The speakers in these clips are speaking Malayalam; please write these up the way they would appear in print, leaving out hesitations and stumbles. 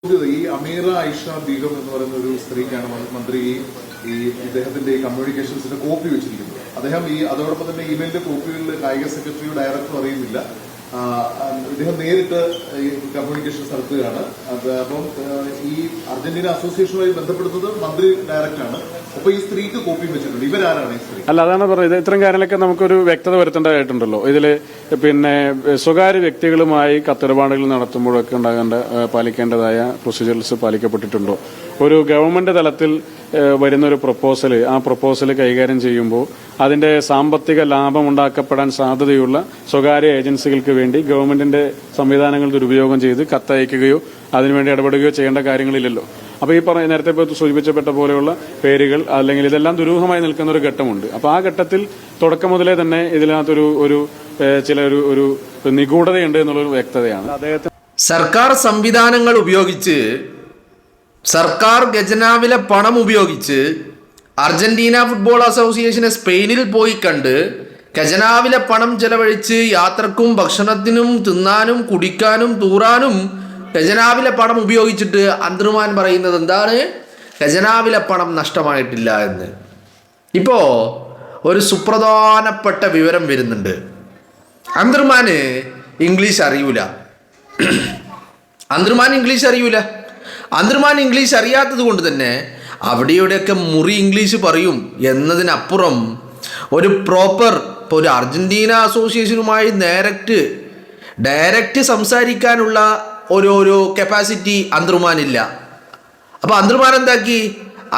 ഈ അമീറ ഐഷ ബീഗം എന്ന് പറയുന്ന ഒരു സ്ത്രീക്കാണ് മന്ത്രി ഈ ഇദ്ദേഹത്തിന്റെ കമ്മ്യൂണിക്കേഷൻസിന്റെ കോപ്പി വെച്ചിരിക്കുന്നത്. അദ്ദേഹം അതോടൊപ്പം തന്നെ ഇമെയിലിന്റെ കോപ്പികളിൽ കായിക സെക്രട്ടറിയോ ഡയറക്ടറോ അറിയുന്നില്ല. ഇദ്ദേഹം നേരിട്ട് കമ്മ്യൂണിക്കേഷൻസ് നടത്തുകയാണ്. അപ്പം ഈ അർജന്റീന അസോസിയേഷനുമായി ബന്ധപ്പെടുന്നത് മന്ത്രി ഡയറക്റ്റാണ്. അപ്പൊ ഈ സ്ത്രീക്ക് കോപ്പി വെച്ചിട്ടുണ്ട്. ഇവരാരാണ് ഈ സ്ത്രീ? അല്ല, അതാണ് പറയുന്നത്. ഇത്തരം കാര്യങ്ങളൊക്കെ നമുക്കൊരു വ്യക്തത വരുത്തേണ്ടതായിട്ടുണ്ടല്ലോ. ഇതില് പിന്നെ സ്വകാര്യ വ്യക്തികളുമായി കത്തിടപാടുകൾ നടത്തുമ്പോഴൊക്കെ പാലിക്കേണ്ടതായ പ്രൊസീജിയേഴ്സ് പാലിക്കപ്പെട്ടിട്ടുണ്ടോ? ഒരു ഗവൺമെന്റ് തലത്തിൽ വരുന്ന ഒരു പ്രപ്പോസൽ, ആ പ്രപ്പോസൽ കൈകാര്യം ചെയ്യുമ്പോൾ അതിന്റെ സാമ്പത്തിക ലാഭം ഉണ്ടാക്കപ്പെടാൻ സാധ്യതയുള്ള സ്വകാര്യ ഏജൻസികൾക്ക് വേണ്ടി ഗവൺമെന്റിന്റെ സംവിധാനങ്ങൾ ദുരുപയോഗം ചെയ്ത് കത്തയക്കുകയോ അതിനുവേണ്ടി ഇടപെടുകയോ ചെയ്യേണ്ട കാര്യങ്ങളില്ലല്ലോ. അപ്പൊ ഈ നേരത്തെ സൂചിപ്പിച്ചപ്പെട്ട പോലെയുള്ള പേരുകൾ അല്ലെങ്കിൽ ഇതെല്ലാം ദുരൂഹമായി നിൽക്കുന്ന ഒരു ഘട്ടമുണ്ട്. അപ്പൊ ആ ഘട്ടത്തിൽ തുടക്കം മുതലേ തന്നെ ഇതിനകത്തൊരു ചില ഒരു നിഗൂഢതയുണ്ട് എന്നുള്ളൊരു വ്യക്തതയാണ്. അദ്ദേഹത്തിന് സർക്കാർ സംവിധാനങ്ങൾ ഉപയോഗിച്ച്, സർക്കാർ ഖജനാവിലെ പണം ഉപയോഗിച്ച് അർജന്റീന ഫുട്ബോൾ അസോസിയേഷനെ സ്പെയിനിൽ പോയി കണ്ട് ഖജനാവിലെ പണം ചെലവഴിച്ച് യാത്രക്കും ഭക്ഷണത്തിനും തിന്നാനും കുടിക്കാനും തൂറാനും ഖജനാവിലെ പണം ഉപയോഗിച്ചിട്ട് അന്തർമാൻ പറയുന്നത് എന്താണ്? ഖജനാവിലെ പണം നഷ്ടമായിട്ടില്ല എന്ന്. ഇപ്പോൾ ഒരു സുപ്രധാനപ്പെട്ട വിവരം വരുന്നുണ്ട്. അന്തർമാന് ഇംഗ്ലീഷ് അറിയൂല. അന്തർമാൻ ഇംഗ്ലീഷ് അറിയാത്തത് കൊണ്ട് തന്നെ അവിടെയുടെയൊക്കെ മുറി ഇംഗ്ലീഷ് പറയും എന്നതിനപ്പുറം ഒരു പ്രോപ്പർ, ഇപ്പോൾ ഒരു അർജന്റീന അസോസിയേഷനുമായി ഡയറക്റ്റ് സംസാരിക്കാനുള്ള ഒരു കപ്പാസിറ്റി അന്തർമാനില്ല. അപ്പോൾ അന്തർമാൻ എന്താക്കി?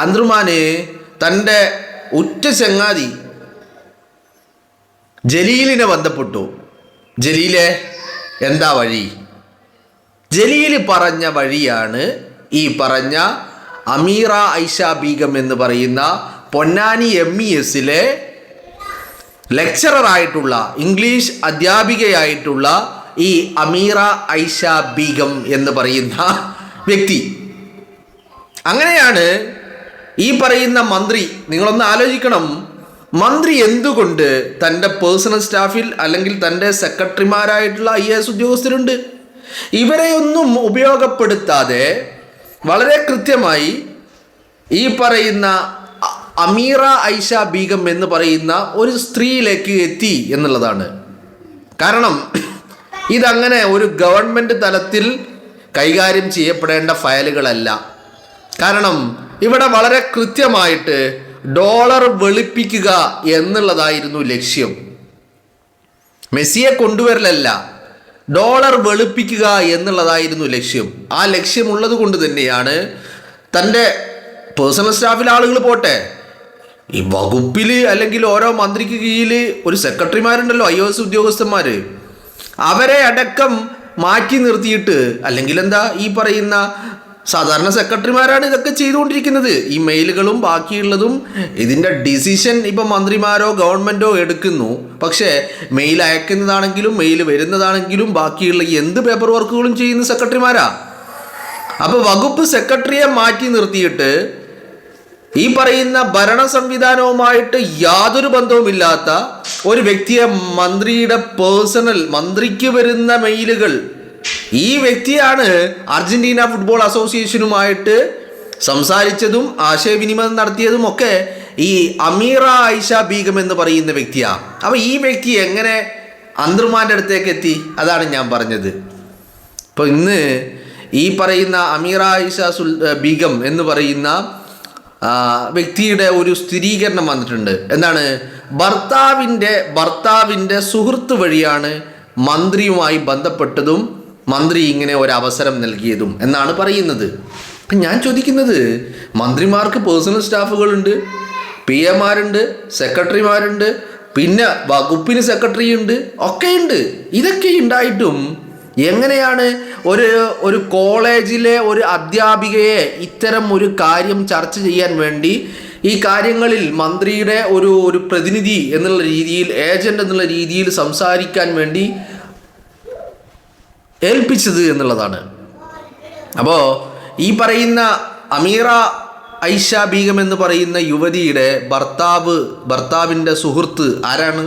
അന്തർമാന് തൻ്റെ ഉറ്റ ചങ്ങാതി ജലീലിനെ ബന്ധപ്പെട്ടു. ജലീലെ എന്താ വഴി? ജലീൽ പറഞ്ഞ വഴിയാണ് ഈ പറഞ്ഞ അമീറ ഐഷ ബീഗം എന്ന് പറയുന്ന പൊന്നാനി MESലെ ലെക്ചററായിട്ടുള്ള, ഇംഗ്ലീഷ് അധ്യാപികയായിട്ടുള്ള ഈ അമീറ ഐഷ ബീഗം എന്ന് പറയുന്ന വ്യക്തി. അങ്ങനെയാണ് ഈ പറയുന്ന മന്ത്രി, നിങ്ങളൊന്ന് ആലോചിക്കണം, മന്ത്രി എന്തുകൊണ്ട് തൻ്റെ പേഴ്സണൽ സ്റ്റാഫിൽ അല്ലെങ്കിൽ തൻ്റെ സെക്രട്ടറിമാരായിട്ടുള്ള IAS ഉദ്യോഗസ്ഥരുണ്ട്, ഇവരെയൊന്നും ഉപയോഗപ്പെടുത്താതെ വളരെ കൃത്യമായി ഈ പറയുന്ന അമീറ ഐഷ ബീഗം എന്ന് പറയുന്ന ഒരു സ്ത്രീയിലേക്ക് എത്തി എന്നുള്ളതാണ്. കാരണം ഇതങ്ങനെ ഒരു ഗവൺമെൻറ് തലത്തിൽ കൈകാര്യം ചെയ്യപ്പെടേണ്ട ഫയലുകളല്ല. കാരണം ഇവിടെ വളരെ കൃത്യമായിട്ട് ഡോളർ വെളുപ്പിക്കുക എന്നുള്ളതായിരുന്നു ലക്ഷ്യം. മെസ്സിയെ കൊണ്ടുവരലല്ല, ഡോളർ വെളുപ്പിക്കുക എന്നുള്ളതായിരുന്നു ലക്ഷ്യം. ആ ലക്ഷ്യമുള്ളത് കൊണ്ട് തന്നെയാണ് തൻ്റെ പേഴ്സണൽ സ്റ്റാഫിലെ ആളുകൾ പോട്ടെ, ഈ വകുപ്പിൽ അല്ലെങ്കിൽ ഓരോ മന്ത്രിക്ക് കീഴിൽ ഒരു സെക്രട്ടറിമാരുണ്ടല്ലോ, IAS ഉദ്യോഗസ്ഥന്മാർ, അവരെ അടക്കം മാറ്റി നിർത്തിയിട്ട്, അല്ലെങ്കിൽ എന്താ ഈ പറയുന്ന സാധാരണ സെക്രട്ടറിമാരാണ് ഇതൊക്കെ ചെയ്തുകൊണ്ടിരിക്കുന്നത്. ഈ മെയിലുകളും ബാക്കിയുള്ളതും ഇതിൻ്റെ ഡിസിഷൻ ഇപ്പം മന്ത്രിമാരോ ഗവൺമെൻറ്റോ എടുക്കുന്നു. പക്ഷേ മെയിൽ അയക്കുന്നതാണെങ്കിലും മെയിൽ വരുന്നതാണെങ്കിലും ബാക്കിയുള്ള എന്ത് പേപ്പർ വർക്കുകളും ചെയ്യുന്ന സെക്രട്ടറിമാരാ. അപ്പോൾ വകുപ്പ് സെക്രട്ടറിയെ മാറ്റി നിർത്തിയിട്ട് ഈ പറയുന്ന ഭരണ സംവിധാനവുമായിട്ട് യാതൊരു ബന്ധവുമില്ലാത്ത ഒരു വ്യക്തിയെ മന്ത്രിക്ക് വരുന്ന മെയിലുകൾ, ഈ വ്യക്തിയാണ് അർജന്റീന ഫുട്ബോൾ അസോസിയേഷനുമായിട്ട് സംസാരിച്ചതും ആശയവിനിമയം നടത്തിയതും ഒക്കെ ഈ അമീറ ഐഷ ബീഗം എന്ന് പറയുന്ന വ്യക്തിയാണ്. അപ്പോൾ ഈ വ്യക്തി എങ്ങനെ അന്തർമാൻ്റെ അടുത്തേക്ക് എത്തി? അതാണ് ഞാൻ പറഞ്ഞത്. ഇപ്പോൾ ഇന്ന് ഈ പറയുന്ന അമീറ ഐഷ ബീഗം എന്ന് പറയുന്ന വ്യക്തിയുടെ ഒരു സ്ഥിരീകരണം വന്നിട്ടുണ്ട്. എന്താണ്? ഭർത്താവിൻ്റെ സുഹൃത്ത് വഴിയാണ് മന്ത്രിയുമായി ബന്ധപ്പെട്ടതും മന്ത്രി ഇങ്ങനെ ഒരു അവസരം നൽകിയതും എന്നാണ് പറയുന്നത്. അപ്പം ഞാൻ ചോദിക്കുന്നത്, മന്ത്രിമാർക്ക് പേഴ്സണൽ സ്റ്റാഫുകളുണ്ട്, PM-മാരുണ്ട്, സെക്രട്ടറിമാരുണ്ട്, പിന്നെ വകുപ്പിന് സെക്രട്ടറി ഉണ്ട്, ഒക്കെയുണ്ട്. ഇതൊക്കെ ഉണ്ടായിട്ടും എങ്ങനെയാണ് ഒരു കോളേജിലെ ഒരു അധ്യാപികയെ ഇത്തരം ഒരു കാര്യം ചർച്ച ചെയ്യാൻ വേണ്ടി ഈ കാര്യങ്ങളിൽ മന്ത്രിയുടെ ഒരു പ്രതിനിധി എന്നുള്ള രീതിയിൽ, ഏജന്റ് എന്നുള്ള രീതിയിൽ സംസാരിക്കാൻ വേണ്ടി ഏൽപ്പിച്ചത് എന്നുള്ളതാണ്. അപ്പോൾ ഈ പറയുന്ന അമീറ ഐഷ ബീഗം എന്ന് പറയുന്ന യുവതിയുടെ ഭർത്താവിൻ്റെ സുഹൃത്ത് ആരാണ്?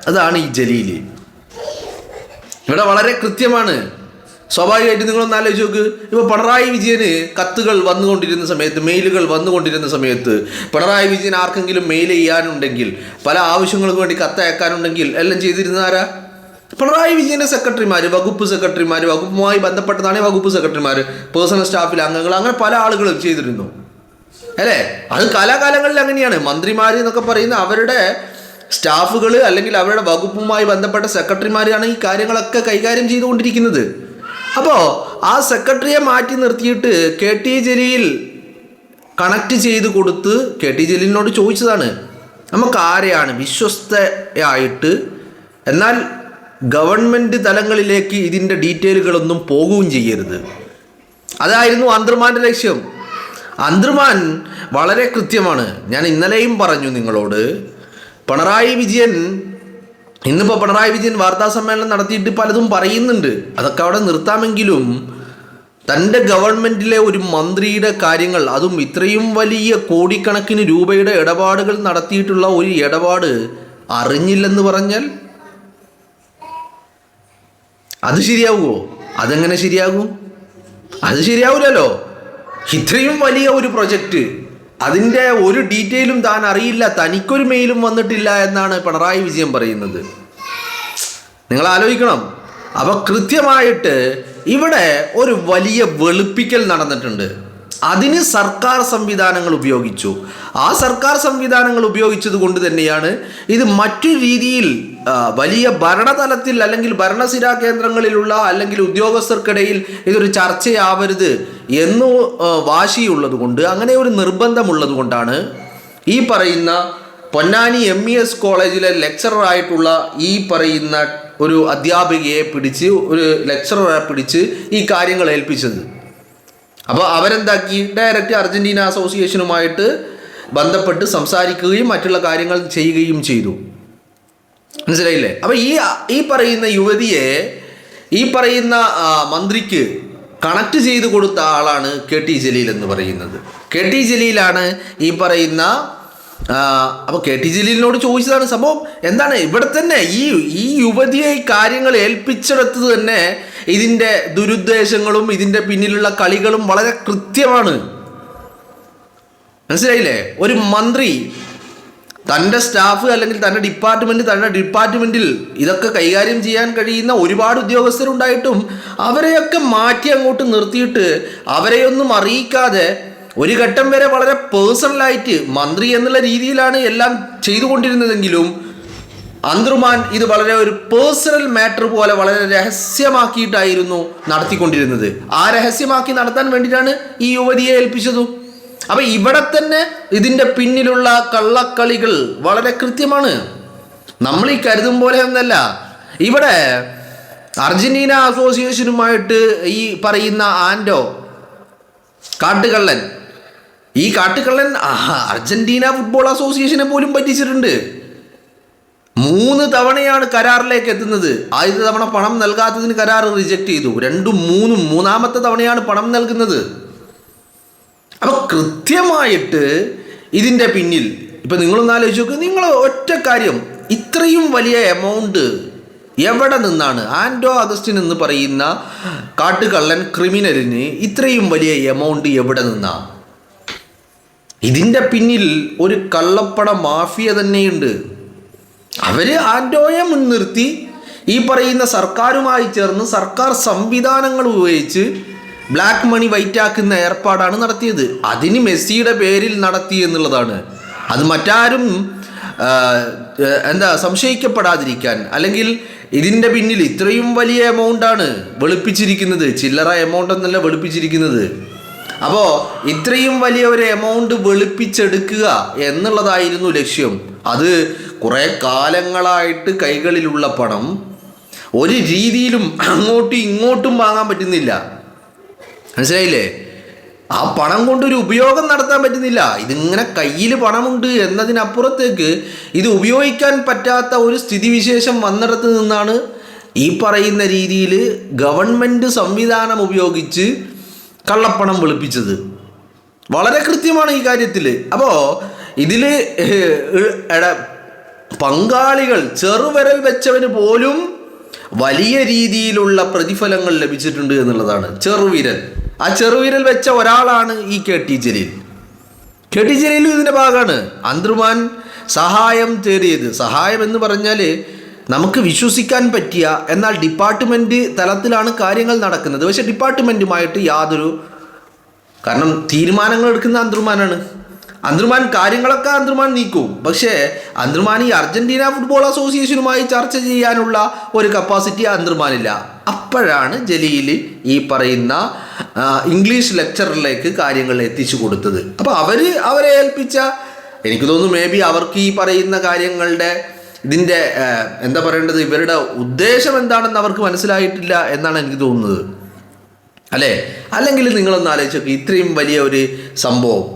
അതാണ് ഈ ജലീൽ. ഇവിടെ വളരെ കൃത്യമാണ്. സ്വാഭാവികമായിട്ട് നിങ്ങളൊന്ന് ആലോചിച്ച് നോക്ക്. ഇപ്പോൾ പിണറായി വിജയന് കത്തുകൾ വന്നുകൊണ്ടിരുന്ന സമയത്ത്, മെയിലുകൾ വന്നുകൊണ്ടിരുന്ന സമയത്ത് പിണറായി വിജയൻ ആർക്കെങ്കിലും മെയിൽ ചെയ്യാനുണ്ടെങ്കിൽ, പല ആവശ്യങ്ങൾക്ക് വേണ്ടി കത്തയക്കാനുണ്ടെങ്കിൽ എല്ലാം ചെയ്തിരുന്ന ആരാ? പിണറായി വിജയൻ്റെ സെക്രട്ടറിമാർ, വകുപ്പ് സെക്രട്ടറിമാർ, വകുപ്പുമായി ബന്ധപ്പെട്ടതാണ് വകുപ്പ് സെക്രട്ടറിമാർ, പേഴ്സണൽ സ്റ്റാഫിലെ അംഗങ്ങൾ, അങ്ങനെ പല ആളുകളും ചെയ്തിരുന്നു അല്ലേ? അത് കാലാകാലങ്ങളിൽ അങ്ങനെയാണ്. മന്ത്രിമാർ എന്നൊക്കെ പറയുന്ന അവരുടെ സ്റ്റാഫുകൾ അല്ലെങ്കിൽ അവരുടെ വകുപ്പുമായി ബന്ധപ്പെട്ട സെക്രട്ടറിമാരാണ് ഈ കാര്യങ്ങളൊക്കെ കൈകാര്യം ചെയ്തുകൊണ്ടിരിക്കുന്നത്. അപ്പോൾ ആ സെക്രട്ടറിയെ മാറ്റി നിർത്തിയിട്ട് കെ ടി ജലീൽ കണക്ട് ചെയ്ത് കൊടുത്ത് കെ ടി ജലീലിനോട് ചോദിച്ചതാണ്, നമുക്ക് ആരെയാണ് വിശ്വസ്തയായിട്ട് എന്നാൽ ഗവൺമെൻറ് തലങ്ങളിലേക്ക് ഇതിൻ്റെ ഡീറ്റെയിലുകളൊന്നും പോകുകയും ചെയ്യരുത്. അതായിരുന്നു അന്തർമാൻ്റെ ലക്ഷ്യം. അന്തർമാൻ വളരെ കൃത്യമാണ്. ഞാൻ ഇന്നലെയും പറഞ്ഞു നിങ്ങളോട്, പിണറായി വിജയൻ ഇന്നിപ്പോൾ പിണറായി വിജയൻ വാർത്താ സമ്മേളനം നടത്തിയിട്ട് പലതും പറയുന്നുണ്ട്. അതൊക്കെ അവിടെ നിർത്താമെങ്കിലും തൻ്റെ ഗവൺമെൻറ്റിലെ ഒരു മന്ത്രിയുടെ കാര്യങ്ങൾ, അതും ഇത്രയും വലിയ കോടിക്കണക്കിന് രൂപയുടെ ഇടപാടുകൾ നടത്തിയിട്ടുള്ള ഒരു ഇടപാട് അറിഞ്ഞില്ലെന്ന് പറഞ്ഞാൽ അത് ശരിയാവുമോ? അതെങ്ങനെ ശരിയാകും? അത് ശരിയാവില്ലല്ലോ. ഇത്രയും വലിയ ഒരു പ്രൊജക്റ്റ്, അതിൻ്റെ ഒരു ഡീറ്റെയിലും താൻ അറിയില്ല, തനിക്കൊരു മെയിലും വന്നിട്ടില്ല എന്നാണ് പിണറായി വിജയൻ പറയുന്നത്. നിങ്ങൾ ആലോചിക്കണം. അപ്പോൾ കൃത്യമായിട്ട് ഇവിടെ ഒരു വലിയ വെളുപ്പിക്കൽ നടന്നിട്ടുണ്ട്. അതിന് സർക്കാർ സംവിധാനങ്ങൾ ഉപയോഗിച്ചു. ആ സർക്കാർ സംവിധാനങ്ങൾ ഉപയോഗിച്ചത് കൊണ്ട് തന്നെയാണ് ഇത് മറ്റു രീതിയിൽ വലിയ ഭരണതലത്തിൽ അല്ലെങ്കിൽ ഭരണസിരാ കേന്ദ്രങ്ങളിലുള്ള അല്ലെങ്കിൽ ഉദ്യോഗസ്ഥർക്കിടയിൽ ഇതൊരു ചർച്ചയാവരുത് എന്ന് വാശിയുള്ളത് കൊണ്ട്, അങ്ങനെ ഒരു നിർബന്ധമുള്ളത് കൊണ്ടാണ് ഈ പറയുന്ന പൊന്നാനി MES കോളേജിലെ ലെക്ചററായിട്ടുള്ള ഈ പറയുന്ന ഒരു അധ്യാപികയെ പിടിച്ച്, ഒരു ലെക്ചററെ പിടിച്ച് ഈ കാര്യങ്ങൾ ഏൽപ്പിച്ചത്. അപ്പോൾ അവരെന്താക്കി, ഡയറക്റ്റ് അർജന്റീന അസോസിയേഷനുമായിട്ട് ബന്ധപ്പെട്ട് സംസാരിക്കുകയും മറ്റുള്ള കാര്യങ്ങൾ ചെയ്യുകയും ചെയ്തു. മനസ്സിലായില്ലേ? അപ്പോൾ ഈ പറയുന്ന യുവതിയെ ഈ പറയുന്ന മന്ത്രിക്ക് കണക്ട് ചെയ്ത് കൊടുത്ത ആളാണ് കെ ടി ജലീൽ എന്ന് പറയുന്നത്. കെ ടി ജലീലാണ് ഈ പറയുന്ന അപ്പോൾ കെ ടി ജലീലിനോട് ചോദിച്ചതാണ് സംഭവം എന്താണ്. ഇവിടെ തന്നെ ഈ യുവതിയെ ഈ കാര്യങ്ങൾ ഏൽപ്പിച്ചെടുത്തത് തന്നെ ഇതിൻ്റെ ദുരുദ്ദേശങ്ങളും ഇതിൻ്റെ പിന്നിലുള്ള കളികളും വളരെ കൃത്യമാണ്. മനസ്സിലായില്ലേ? ഒരു മന്ത്രി തൻ്റെ സ്റ്റാഫ് അല്ലെങ്കിൽ തൻ്റെ ഡിപ്പാർട്ട്മെൻറ്റിൽ ഇതൊക്കെ കൈകാര്യം ചെയ്യാൻ കഴിയുന്ന ഒരുപാട് ഉദ്യോഗസ്ഥരുണ്ടായിട്ടും അവരെയൊക്കെ മാറ്റി അങ്ങോട്ട് നിർത്തിയിട്ട് അവരെയൊന്നും അറിയിക്കാതെ ഒരു ഘട്ടം വരെ വളരെ പേഴ്സണലായിട്ട് മന്ത്രി എന്നുള്ള രീതിയിലാണ് എല്ലാം ചെയ്തുകൊണ്ടിരുന്നതെങ്കിലും അന്തർമാൻ ഇത് വളരെ ഒരു പേഴ്സണൽ മാറ്റർ പോലെ വളരെ രഹസ്യമാക്കിയിട്ടായിരുന്നു നടത്തിക്കൊണ്ടിരുന്നത്. ആ രഹസ്യമാക്കി നടത്താൻ വേണ്ടിയിട്ടാണ് ഈ യുവതിയെ ഏൽപ്പിച്ചതും. അപ്പം ഇവിടെ തന്നെ ഇതിൻ്റെ പിന്നിലുള്ള കള്ളക്കളികൾ വളരെ കൃത്യമാണ്. നമ്മൾ ഈ കരുതും പോലെ ഒന്നല്ല. ഇവിടെ അർജന്റീന അസോസിയേഷനുമായിട്ട് ഈ പറയുന്ന ആൻഡോ കാട്ടുകള്ളൻ, ഈ കാട്ടുകള്ളൻ അർജന്റീന ഫുട്ബോൾ അസോസിയേഷനെ പോലും പറ്റിച്ചിട്ടുണ്ട്. 3 തവണയാണ് കരാറിലേക്ക് എത്തുന്നത്. ആദ്യത്തെ തവണ പണം നൽകാത്തതിന് കരാർ റിജക്റ്റ് ചെയ്തു. 2, 3, മൂന്നാമത്തെ തവണയാണ് പണം നൽകുന്നത്. അപ്പോൾ കൃത്യമായിട്ട് ഇതിൻ്റെ പിന്നിൽ ഇപ്പം നിങ്ങളൊന്ന് ആലോചിച്ച് നോക്ക്. നിങ്ങൾ ഒറ്റ കാര്യം, ഇത്രയും വലിയ എമൗണ്ട് എവിടെ നിന്നാണ് ആൻഡോ അഗസ്റ്റിൻ എന്ന് പറയുന്ന കാട്ടുകള്ളൻ ക്രിമിനലിന് ഇത്രയും വലിയ എമൗണ്ട് എവിടെ നിന്നാണ്? ഇതിൻ്റെ പിന്നിൽ ഒരു കള്ളപ്പണ മാഫിയ തന്നെയുണ്ട്. അവർ ആൻഡോയെ മുൻനിർത്തി ഈ പറയുന്ന സർക്കാരുമായി ചേർന്ന് സർക്കാർ സംവിധാനങ്ങൾ ഉപയോഗിച്ച് ബ്ലാക്ക് മണി വൈറ്റാക്കുന്ന ഏർപ്പാടാണ് നടത്തിയത്. അതിന് മെസ്സിയുടെ പേരിൽ നടത്തി എന്നുള്ളതാണ്. അത് മറ്റാരും സംശയിക്കപ്പെടാതിരിക്കാൻ, അല്ലെങ്കിൽ ഇതിൻ്റെ പിന്നിൽ ഇത്രയും വലിയ എമൗണ്ടാണ് വെളുപ്പിച്ചിരിക്കുന്നത്, ചില്ലറ എമൗണ്ട് എന്നല്ല വെളുപ്പിച്ചിരിക്കുന്നത്. അപ്പോൾ ഇത്രയും വലിയ ഒരു എമൗണ്ട് വെളുപ്പിച്ചെടുക്കുക എന്നുള്ളതായിരുന്നു ലക്ഷ്യം. അത് കുറേ കാലങ്ങളായിട്ട് കൈകളിലുള്ള പണം ഒരു രീതിയിലും അങ്ങോട്ടും ഇങ്ങോട്ടും വാങ്ങാൻ പറ്റുന്നില്ല. മനസ്സിലായില്ലേ? ആ പണം കൊണ്ടൊരു ഉപയോഗം നടത്താൻ പറ്റുന്നില്ല. ഇതിങ്ങനെ കയ്യിൽ പണമുണ്ട് എന്നതിനപ്പുറത്തേക്ക് ഇത് ഉപയോഗിക്കാൻ പറ്റാത്ത ഒരു സ്ഥിതിവിശേഷം വന്നിടത്ത് നിന്നാണ് ഈ പറയുന്ന രീതിയിൽ ഗവൺമെൻറ് സംവിധാനം ഉപയോഗിച്ച് കള്ളപ്പണം വെളുപ്പിച്ചത്. വളരെ കൃത്യമാണ് ഈ കാര്യത്തിൽ. അപ്പോൾ ഇതിൽ പങ്കാളികൾ ചെറുവിരൽ വെച്ചവന് പോലും വലിയ രീതിയിലുള്ള പ്രതിഫലങ്ങൾ ലഭിച്ചിട്ടുണ്ട് എന്നുള്ളതാണ്. ചെറുവിരൽ, ആ ചെറുവിരൽ വെച്ച ഒരാളാണ് ഈ K T Jaleel. K T ജലീലും ഇതിൻ്റെ ഭാഗമാണ്. അന്തർമാൻ സഹായം തേടിയത്, സഹായം എന്ന് പറഞ്ഞാൽ നമുക്ക് വിശ്വസിക്കാൻ പറ്റിയ, എന്നാൽ ഡിപ്പാർട്ട്മെൻറ്റ് തലത്തിലാണ് കാര്യങ്ങൾ നടക്കുന്നത്. പക്ഷെ ഡിപ്പാർട്ട്മെൻറ്റുമായിട്ട് യാതൊരു, കാരണം തീരുമാനങ്ങൾ എടുക്കുന്ന അന്തർമാനാണ്. അന്തർമാൻ കാര്യങ്ങളൊക്കെ അന്തർമാൻ നീക്കും. പക്ഷേ അന്തർമാൻ ഈ അർജന്റീന ഫുട്ബോൾ അസോസിയേഷനുമായി ചർച്ച ചെയ്യാനുള്ള ഒരു കപ്പാസിറ്റി അന്തർമാനില്ല. അപ്പോഴാണ് ജലീൽ ഈ പറയുന്ന ഇംഗ്ലീഷ് ലെക്ചറിലേക്ക് കാര്യങ്ങൾ എത്തിച്ചു കൊടുത്തത്. അപ്പോൾ അവരെ ഏൽപ്പിച്ച, എനിക്ക് തോന്നുന്നു മേ ബി അവർക്ക് ഈ പറയുന്ന കാര്യങ്ങളുടെ ഇതിൻ്റെ എന്താ പറയേണ്ടത്, ഇവരുടെ ഉദ്ദേശം എന്താണെന്ന് അവർക്ക് മനസ്സിലായിട്ടില്ല എന്നാണ് എനിക്ക് തോന്നുന്നത്, അല്ലേ? അല്ലെങ്കിൽ നിങ്ങളൊന്ന് ആലോചിച്ച് നോക്കി, ഇത്രയും വലിയ ഒരു സംഭവം,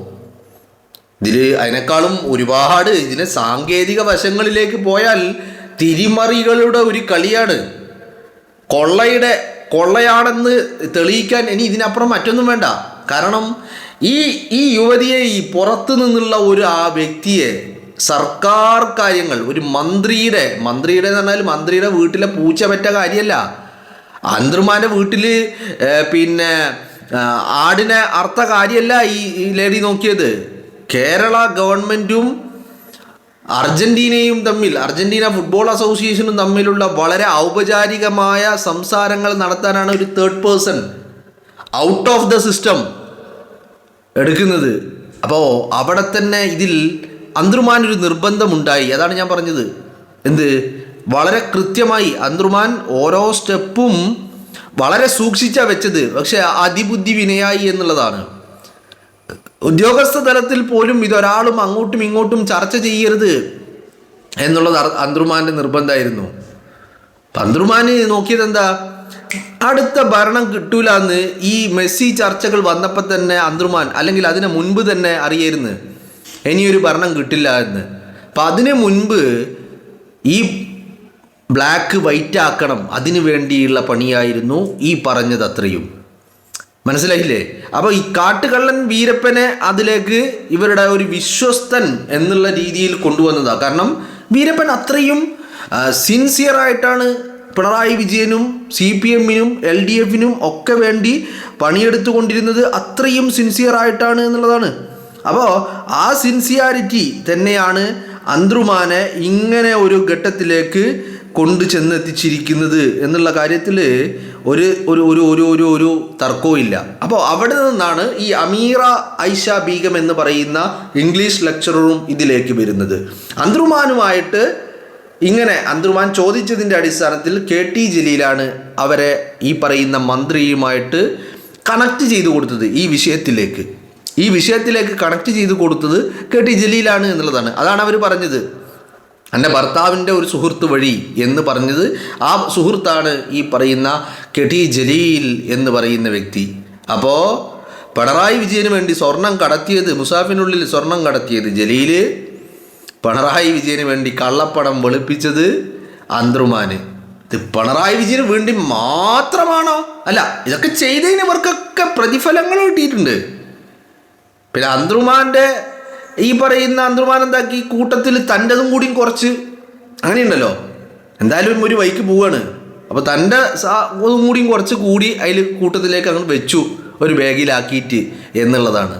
അതിനേക്കാളും ഒരുപാട് ഇതിനെ സാങ്കേതിക വശങ്ങളിലേക്ക് പോയാൽ തിരിമറികളുടെ ഒരു കളിയാണ്. കൊള്ളയാണെന്ന് തെളിയിക്കാൻ ഇനി ഇതിനപ്പുറം മറ്റൊന്നും വേണ്ട. കാരണം ഈ യുവതിയെ, ഈ പുറത്തു നിന്നുള്ള ആ വ്യക്തിയെ സർക്കാർ കാര്യങ്ങൾ, ഒരു മന്ത്രിയുടെ എന്ന് പറഞ്ഞാൽ മന്ത്രിയുടെ വീട്ടിലെ പൂച്ച പറ്റ കാര്യമല്ല. അന്തർമാൻ്റെ വീട്ടിൽ പിന്നെ ആടിനെ അർത്ഥ കാര്യമല്ല ഈ ലേഡി നോക്കിയത്. കേരള ഗവൺമെൻറ്റും അർജന്റീനയും തമ്മിൽ, അർജന്റീന ഫുട്ബോൾ അസോസിയേഷനും തമ്മിലുള്ള വളരെ ഔപചാരികമായ സംസാരങ്ങൾ നടത്താനാണ് ഒരു third person out of the system എടുക്കുന്നത്. അപ്പോൾ അവിടെ തന്നെ ഇതിൽ അന്തർമാനൊരു നിർബന്ധമുണ്ടായി. അതാണ് ഞാൻ പറഞ്ഞത്. എന്ത് വളരെ കൃത്യമായി അന്തർമാൻ ഓരോ സ്റ്റെപ്പും വളരെ സൂക്ഷിച്ചാണ് വെച്ചത്. പക്ഷെ അതിബുദ്ധി വിനയായി എന്നുള്ളതാണ്. ഉദ്യോഗസ്ഥ തലത്തിൽ പോലും ഇതൊരാളും അങ്ങോട്ടും ഇങ്ങോട്ടും ചർച്ച ചെയ്യരുത് എന്നുള്ളത് അന്തർമാൻ്റെ നിർബന്ധമായിരുന്നു. അന്തർമാൻ നോക്കിയത് എന്താ, അടുത്ത ഭരണം കിട്ടൂല എന്ന് ഈ മെസ്സി ചർച്ചകൾ വന്നപ്പോൾ തന്നെ അന്തർമാൻ, അല്ലെങ്കിൽ അതിന് മുൻപ് തന്നെ അറിയായിരുന്നു ഇനിയൊരു ഭരണം കിട്ടില്ല എന്ന്. അപ്പം അതിന് മുൻപ് ഈ ബ്ലാക്ക് വൈറ്റ് ആക്കണം, അതിനു വേണ്ടിയുള്ള പണിയായിരുന്നു ഈ പറഞ്ഞത് അത്രയും. മനസ്സിലായില്ലേ? അപ്പോൾ ഈ കാട്ടുകള്ളൻ വീരപ്പനെ അതിലേക്ക് ഇവരുടെ ഒരു വിശ്വസ്തൻ എന്നുള്ള രീതിയിൽ കൊണ്ടുവന്നതാണ്. കാരണം വീരപ്പൻ അത്രയും സിൻസിയറായിട്ടാണ് പിണറായി വിജയനും CPM-നും LDF-നും ഒക്കെ വേണ്ടി പണിയെടുത്തുകൊണ്ടിരുന്നത്. അത്രയും സിൻസിയറായിട്ടാണ് എന്നുള്ളതാണ്. അപ്പോൾ ആ സിൻസിയാരിറ്റി തന്നെയാണ് അന്തർമാനെ ഇങ്ങനെ ഒരു ഘട്ടത്തിലേക്ക് കൊണ്ടു ചെന്നെത്തിച്ചിരിക്കുന്നത് എന്നുള്ള കാര്യത്തിൽ ഒരു ഒരു ഒരു ഒരു ഒരു ഒരു തർക്കവും ഇല്ല. അപ്പോൾ അവിടെ നിന്നാണ് ഈ അമീറ ഐഷ ബീഗം എന്ന് പറയുന്ന ഇംഗ്ലീഷ് ലെക്ചററും ഇതിലേക്ക് വരുന്നത്. അന്തർമാനുമായിട്ട് ഇങ്ങനെ അന്തർമാൻ ചോദിച്ചതിൻ്റെ അടിസ്ഥാനത്തിൽ KT ജലീലാണ് അവരെ ഈ പറയുന്ന മന്ത്രിയുമായിട്ട് കണക്ട് ചെയ്തു കൊടുത്തത്. ഈ വിഷയത്തിലേക്ക് കണക്ട് ചെയ്ത് കൊടുത്തത് KT ജലീലാണ് എന്നുള്ളതാണ്. അതാണ് അവർ പറഞ്ഞത്, എൻ്റെ ഭർത്താവിൻ്റെ ഒരു സുഹൃത്ത് വഴി എന്ന് പറഞ്ഞത്. ആ സുഹൃത്താണ് ഈ പറയുന്ന KT ജലീൽ എന്ന് പറയുന്ന വ്യക്തി. അപ്പോൾ പിണറായി വിജയന് വേണ്ടി സ്വർണം കടത്തിയത്, മുസാഫിനുള്ളിൽ സ്വർണം കടത്തിയത് ജലീൽ, പിണറായി വിജയന് വേണ്ടി കള്ളപ്പണം വെളുപ്പിച്ചത് അന്തർമാന്. ഇത് പിണറായി വിജയന് വേണ്ടി മാത്രമാണോ? അല്ല, ഇതൊക്കെ ചെയ്തതിന് ഇവർക്കൊക്കെ പ്രതിഫലങ്ങൾ കിട്ടിയിട്ടുണ്ട്. പിന്നെ അന്തർമാൻ്റെ ഈ പറയുന്ന അന്തർമാൻ എന്താക്കി, കൂട്ടത്തിൽ തൻ്റെതും കൂടിയും കുറച്ച്, അങ്ങനെയുണ്ടല്ലോ, എന്തായാലും ഒരു വഴിക്ക് പോവാണ്. അപ്പോൾ തൻ്റെ അതും കൂടിയും കുറച്ച് കൂടി അതിൽ കൂട്ടത്തിലേക്ക് അങ്ങ് വെച്ചു, ഒരു ബാഗിലാക്കിയിട്ട് എന്നുള്ളതാണ്.